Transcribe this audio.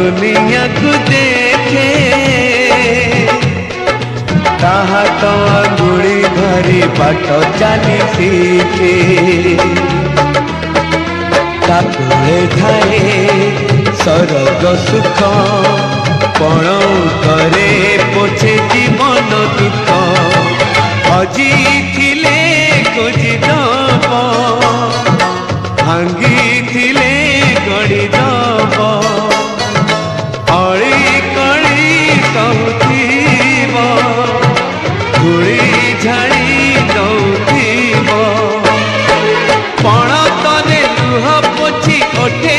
दुनिया को देखे ताहा तो अंगुड़ी धरी बाट चली सीखे ताकुले थाए सरग सुख पण करे पोछे जीवन दुख हजी थिले खोजी दब भांगी थिले गड़ी दब अड़ी कड़ी कहूब धूली झाड़ी दौब पण तले लुह पोछी ओठे